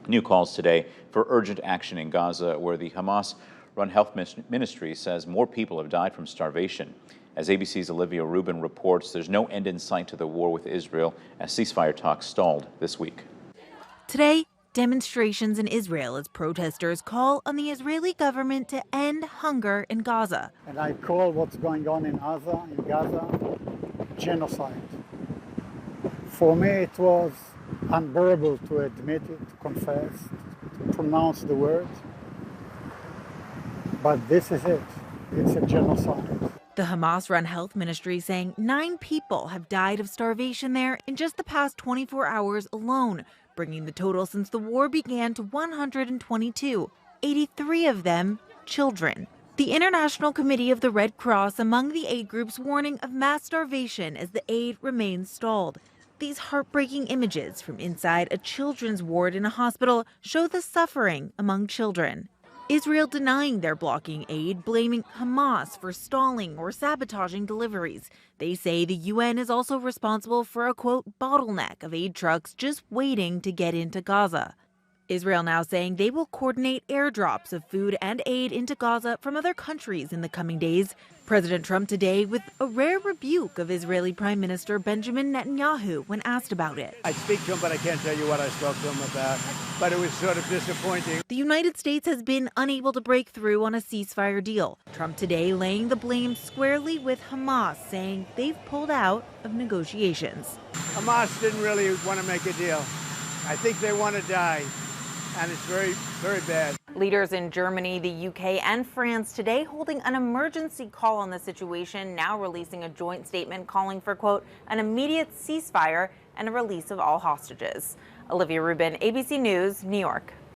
New calls today for urgent action in Gaza, where the Hamas-run health ministry says more people have died from starvation. As ABC's Olivia Rubin reports, there's no end in sight to the war with Israel as ceasefire talks stalled this week. Today, demonstrations in Israel as protesters call on the Israeli government to end hunger in Gaza. And I call what's going on in Gaza, genocide. For me, it was unbearable to admit it, to confess, to pronounce the word. But this is it. It's a genocide. The Hamas-run health ministry saying 9 people have died of starvation there in just the past 24 hours alone, bringing the total since the war began to 122, 83 of them children. The International Committee of the Red Cross among the aid groups warning of mass starvation as the aid remains stalled. These heartbreaking images from inside a children's ward in a hospital show the suffering among children. Israel denying they're blocking aid, blaming Hamas for stalling or sabotaging deliveries. They say the UN is also responsible for a, quote, bottleneck of aid trucks just waiting to get into Gaza. Israel now saying they will coordinate airdrops of food and aid into Gaza from other countries in the coming days. President Trump today with a rare rebuke of Israeli Prime Minister Benjamin Netanyahu when asked about it. I speak to him, but I can't tell you what I spoke to him about. But it was sort of disappointing. The United States has been unable to break through on a ceasefire deal. Trump today laying the blame squarely with Hamas, saying they've pulled out of negotiations. Hamas didn't really want to make a deal. I think they want to die. And it's very, very bad. Leaders in Germany, the UK, and France today holding an emergency call on the situation, now releasing a joint statement calling for, quote, an immediate ceasefire and a release of all hostages. Olivia Rubin, ABC News, New York.